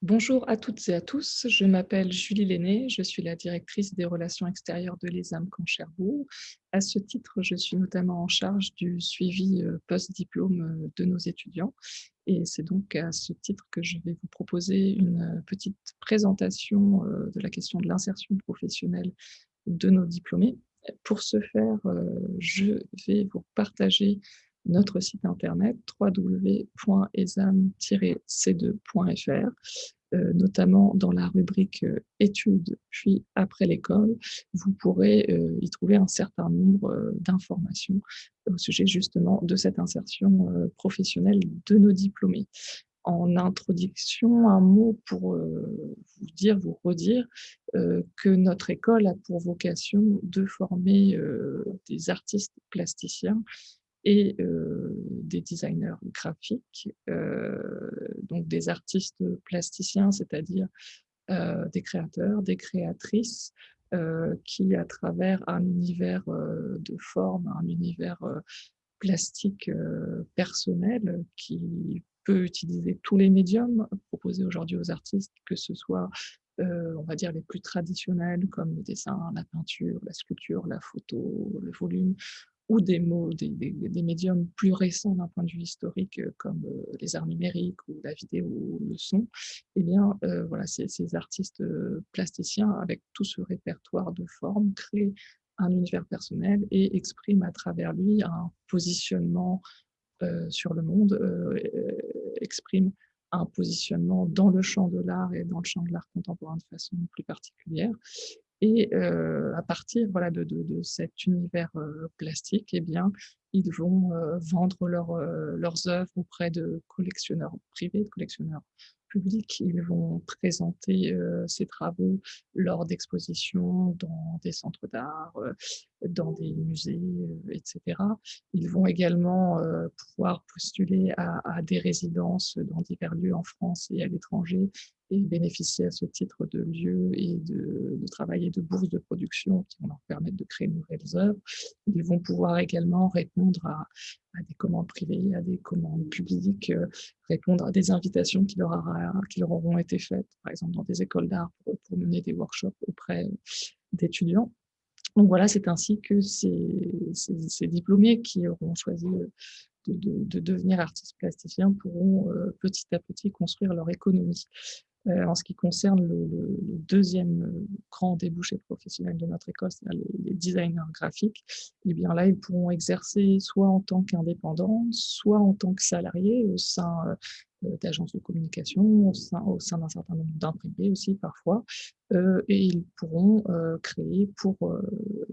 Bonjour à toutes et à tous, je m'appelle Julie Lenné, je suis la directrice des relations extérieures de l'ESAM-Caen Cherbourg. À ce titre, je suis notamment en charge du suivi post-diplôme de nos étudiants et c'est donc à ce titre que je vais vous proposer une petite présentation de la question de l'insertion professionnelle de nos diplômés. Pour ce faire, je vais vous partager notre site internet www.exam-c2.fr, notamment dans la rubrique études, puis après l'école, vous pourrez y trouver un certain nombre d'informations au sujet justement de cette insertion professionnelle de nos diplômés. En introduction, un mot pour vous dire, vous redire que notre école a pour vocation de former des artistes plasticiens et des designers graphiques, donc des artistes plasticiens, c'est-à-dire des créateurs, des créatrices qui, à travers un univers de forme, un univers plastique personnel qui peut utiliser tous les médiums proposés aujourd'hui aux artistes, que ce soit, on va dire, les plus traditionnels comme le dessin, la peinture, la sculpture, la photo, le volume, ou des médiums plus récents d'un point de vue historique, comme les arts numériques ou la vidéo ou le son. Eh bien, voilà, ces artistes plasticiens, avec tout ce répertoire de formes, créent un univers personnel et expriment à travers lui un positionnement sur le monde, expriment un positionnement dans le champ de l'art et dans le champ de l'art contemporain de façon plus particulière. Et à partir, voilà, de cet univers plastique, eh bien, ils vont vendre leurs œuvres auprès de collectionneurs privés, de collectionneurs publics. Ils vont présenter ces travaux lors d'expositions dans des centres d'art, dans des musées, etc. Ils vont également pouvoir postuler à des résidences dans divers lieux en France et à l'étranger et bénéficier à ce titre de lieux et de travail et de bourses de production qui vont leur permettre de créer de nouvelles œuvres. Ils vont pouvoir également répondre à des commandes privées, à des commandes publiques, répondre à des invitations qui leur auront été faites, par exemple dans des écoles d'art pour mener des workshops auprès d'étudiants. Donc voilà, c'est ainsi que ces diplômés qui auront choisi de devenir artistes plasticiens pourront petit à petit construire leur économie. En ce qui concerne le deuxième grand débouché professionnel de notre école, c'est-à-dire les designers graphiques, eh bien là, ils pourront exercer soit en tant qu'indépendants, soit en tant que salariés au sein d'agences de communication, au sein d'un certain nombre d'imprimés aussi parfois, et ils pourront créer pour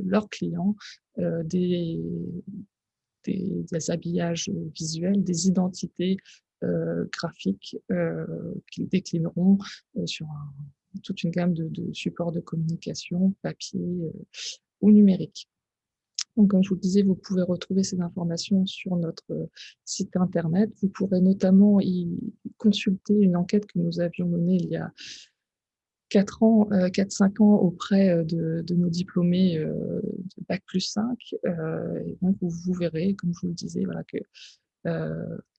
leurs clients des, des habillages visuels, des identités graphiques qu'ils déclineront sur toute une gamme de supports de communication, papier ou numérique. Donc, comme je vous le disais, vous pouvez retrouver ces informations sur notre site internet. Vous pourrez notamment y consulter une enquête que nous avions menée il y a 4 ans, 4-5 ans auprès de nos diplômés de bac plus 5. Et donc, vous verrez, comme je vous le disais, voilà, que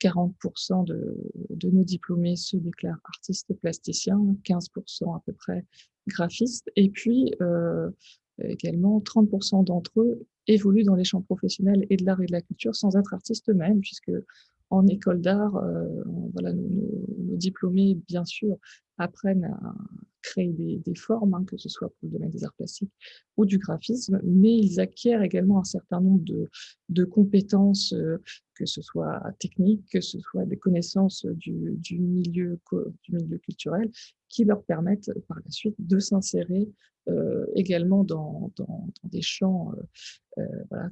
40% de nos diplômés se déclarent artistes plasticiens, 15% à peu près graphistes, et puis également 30% d'entre eux évoluent dans les champs professionnels et de l'art et de la culture sans être artistes eux-mêmes, puisque en école d'art, voilà, nos diplômés, bien sûr, apprennent à créer des formes, hein, que ce soit pour le domaine des arts plastiques ou du graphisme, mais ils acquièrent également un certain nombre de compétences que ce soit technique, que ce soit des connaissances du milieu culturel, qui leur permettent par la suite de s'insérer également dans des champs voilà,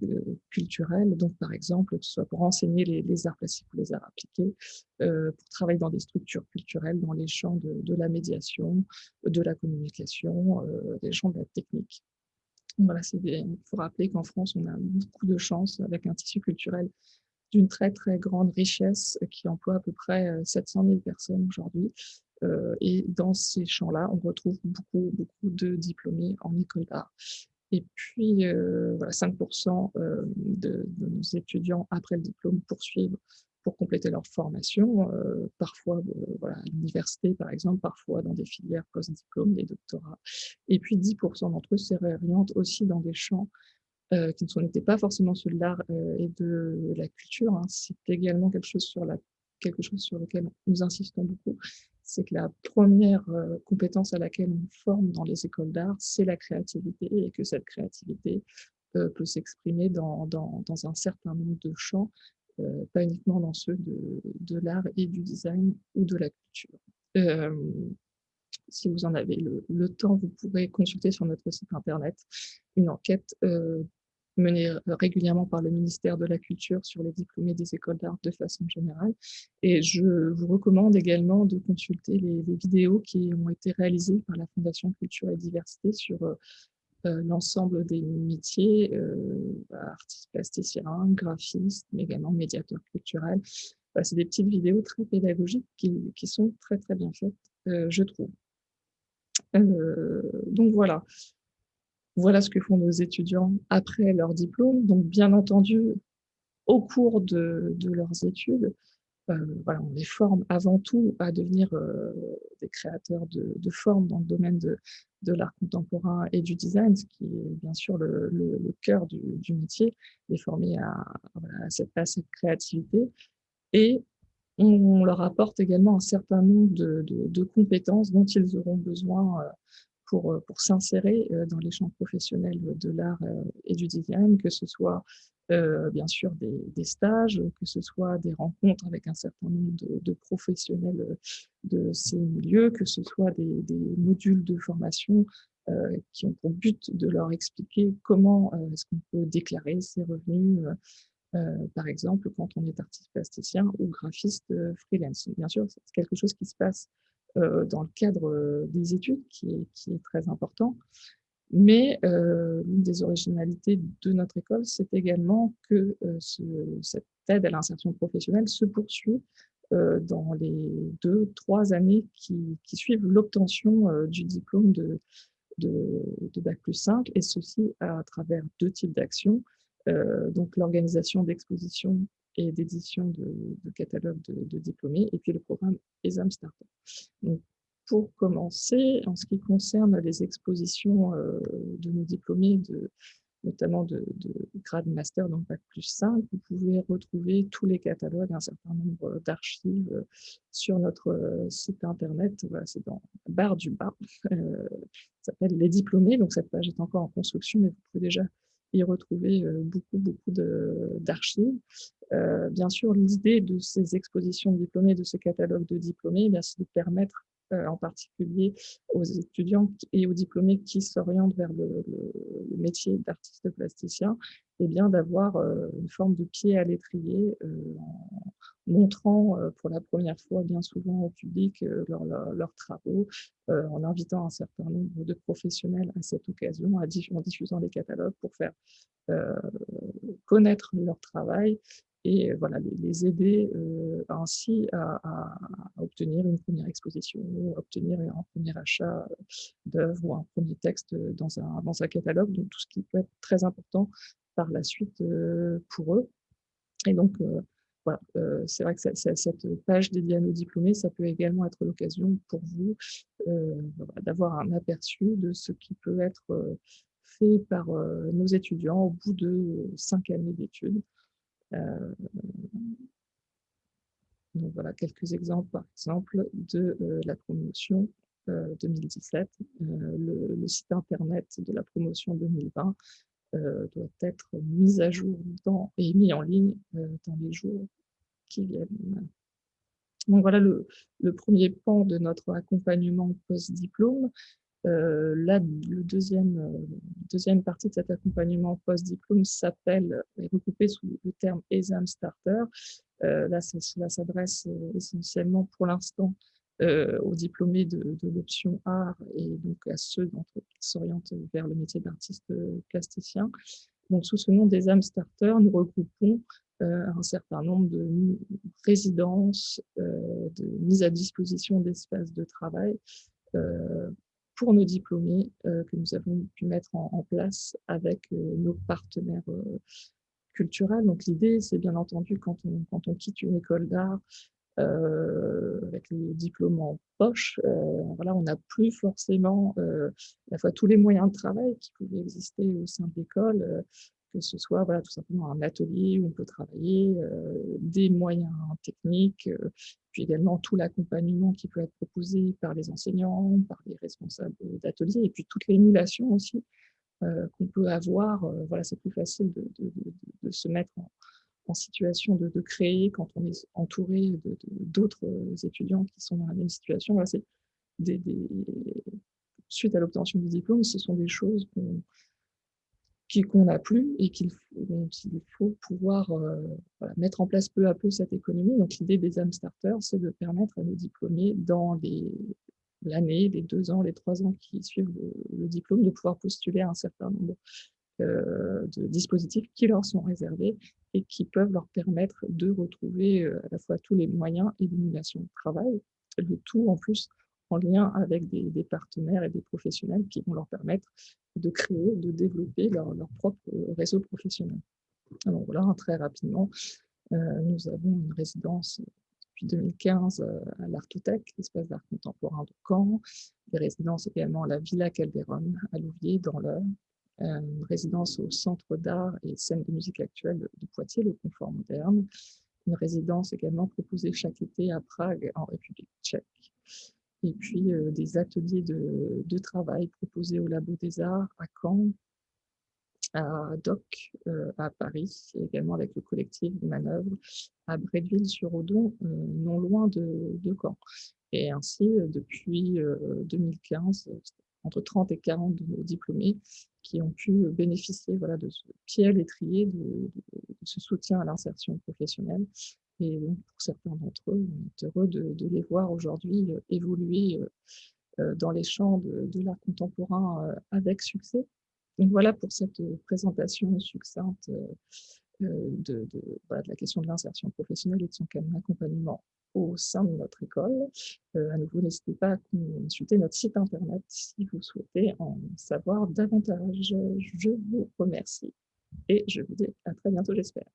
culturels. Donc, par exemple, que ce soit pour enseigner les arts plastiques ou les arts appliqués, pour travailler dans des structures culturelles, dans les champs de la médiation, de la communication, des champs de la technique. Voilà, il faut rappeler qu'en France, on a beaucoup de chance avec un tissu culturel d'une très, très grande richesse qui emploie à peu près 700 000 personnes aujourd'hui. Et dans ces champs-là, on retrouve beaucoup, beaucoup de diplômés en école d'art. Et puis, voilà, 5% de nos étudiants, après le diplôme, poursuivent pour compléter leur formation, parfois, voilà, à l'université par exemple, parfois dans des filières post-diplôme, des doctorats. Et puis 10 d'entre eux se réorientent aussi dans des champs, qui n'étaient pas forcément ceux de l'art, et de la culture, hein. C'est également quelque chose sur lequel nous insistons beaucoup, c'est que la première compétence à laquelle on forme dans les écoles d'art, c'est la créativité et que cette créativité, peut s'exprimer dans un certain nombre de champs, pas uniquement dans ceux de l'art et du design ou de la culture. Hem, Si vous en avez le temps, vous pourrez consulter sur notre site internet une enquête, menée, régulièrement par le ministère de la Culture sur les diplômés des écoles d'art de façon générale, et je vous recommande également de consulter les vidéos qui ont été réalisées par la Fondation Culture et Diversité sur, l'ensemble des métiers, artistes plasticiens, graphistes, mais également médiateurs culturels. Bah, c'est des petites vidéos très pédagogiques qui sont très, très bien faites, je trouve. Donc voilà. Voilà ce que font nos étudiants après leur diplôme. Donc bien entendu, au cours de leurs études, voilà, on les forme avant tout à devenir, des créateurs de formes dans le domaine de l'art contemporain et du design, ce qui est bien sûr le cœur du métier, les former voilà, à cette créativité, et on leur apporte également un certain nombre de compétences dont ils auront besoin, pour s'insérer, dans les champs professionnels de l'art, et du design, que ce soit, bien sûr des stages, que ce soit des rencontres avec un certain nombre de professionnels, de ces milieux, que ce soit des modules de formation, qui ont pour but de leur expliquer comment, est-ce qu'on peut déclarer ses revenus, par exemple, quand on est artiste plasticien ou graphiste, freelance. Bien sûr, c'est quelque chose qui se passe, dans le cadre, des études qui est très important, mais l'une des originalités de notre école, c'est également que, cette aide à l'insertion professionnelle se poursuit, dans les 2-3 années qui suivent l'obtention, du diplôme de bac+5, et ceci à travers 2 types d'actions, donc l'organisation d'expositions et d'édition de catalogues de diplômés, et puis le programme ESAM Startup. Donc pour commencer, en ce qui concerne les expositions, de nos diplômés notamment de grade master, donc bac+5, vous pouvez retrouver tous les catalogues, un certain nombre d'archives, sur notre, site internet. Voilà, c'est dans la barre du bas, ça s'appelle Les Diplômés, donc cette page est encore en construction, mais vous pouvez déjà y retrouver, beaucoup, beaucoup d'archives. Bien sûr, l'idée de ces expositions de diplômés, de ce catalogue de diplômés, eh bien, c'est de permettre, en particulier aux étudiants et aux diplômés qui s'orientent vers le métier d'artiste plasticien, eh bien, d'avoir, une forme de pied à l'étrier, en montrant, pour la première fois bien souvent au public, leurs travaux, en invitant un certain nombre de professionnels à cette occasion, en diffusant les catalogues pour faire, heu, connaître leur travail, et voilà, les aider, ainsi à obtenir une première exposition, obtenir un premier achat, d'œuvres ou un premier texte, dans un catalogue, donc tout ce qui peut être très important par la suite, pour eux. Et donc, voilà, c'est vrai que cette page dédiée à nos diplômés, ça peut également être l'occasion pour vous, voilà, d'avoir un aperçu de ce qui peut être, fait par, nos étudiants au bout de 5 années d'études. Heu, donc voilà quelques exemples, par exemple, de, la promotion, 2017. Le site internet de la promotion 2020, doit être mis à jour et mis en ligne, dans les jours qui viennent. Donc voilà le 1er pan de notre accompagnement post-diplôme. Là, le 2e partie de cet accompagnement post-diplôme est recoupé sous le terme ESAM Starter. Là, cela s'adresse, essentiellement pour l'instant, aux diplômés de l'option art, et donc à ceux d'entre eux qui s'orientent vers le métier d'artiste, plasticien. Donc sous ce nom d'ESAM Starter, nous regroupons, un certain nombre de résidences, de mise à disposition d'espaces de travail, heu, pour nos diplômés, que nous avons pu mettre en place avec, nos partenaires, culturel. Donc l'idée, c'est bien entendu quand on quitte une école d'art, avec le diplôme en poche, voilà, on n'a plus forcément, à la fois tous les moyens de travail qui pouvaient exister au sein de l'école, que ce soit, voilà, tout simplement un atelier où on peut travailler, des moyens techniques, puis également tout l'accompagnement qui peut être proposé par les enseignants, par les responsables d'ateliers et puis toute l'émulation aussi, qu'on peut avoir, voilà, c'est plus facile de se mettre en situation de créer quand on est entouré d'autres étudiants qui sont dans la même situation. Voilà, c'est des suite à l'obtention du diplôme, ce sont des choses qu'on n'a plus et dont il faut pouvoir voilà, mettre en place peu à peu cette économie. Donc l'idée des âmes starters, c'est de permettre à nos diplômés dans l'année, les 2 ans, les 3 ans qui suivent le diplôme, de pouvoir postuler à un certain nombre de dispositifs qui leur sont réservés et qui peuvent leur permettre de retrouver à la fois tous les moyens et l'émulation de travail, le tout en plus en lien avec des partenaires et des professionnels qui vont leur permettre de créer, de développer leur propre réseau professionnel. Alors voilà, très rapidement, nous avons une résidence depuis 2015 à l'Artothèque, l'espace d'art contemporain de Caen, des résidences également à la Villa Calderon à Louviers dans l'Eure, une résidence au Centre d'art et scène de musique actuelle de Poitiers, le Confort moderne, une résidence également proposée chaque été à Prague en République tchèque, et puis des ateliers de travail proposés au Labo des Arts à Caen, à Doc à Paris, et également avec le collectif Manœuvre à Bretteville-sur-Odon, non loin de Caen. Et ainsi, depuis 2015, entre 30 et 40 de nos diplômés qui ont pu bénéficier, voilà, de ce pied à l'étrier, de ce soutien à l'insertion professionnelle. Et donc, pour certains d'entre eux, on est heureux de les voir aujourd'hui évoluer dans les champs de l'art contemporain avec succès. Donc voilà pour cette présentation succincte voilà, de la question de l'insertion professionnelle et de son accompagnement au sein de notre école. À nouveau, n'hésitez pas à consulter notre site internet si vous souhaitez en savoir davantage. Je vous remercie et je vous dis à très bientôt, j'espère.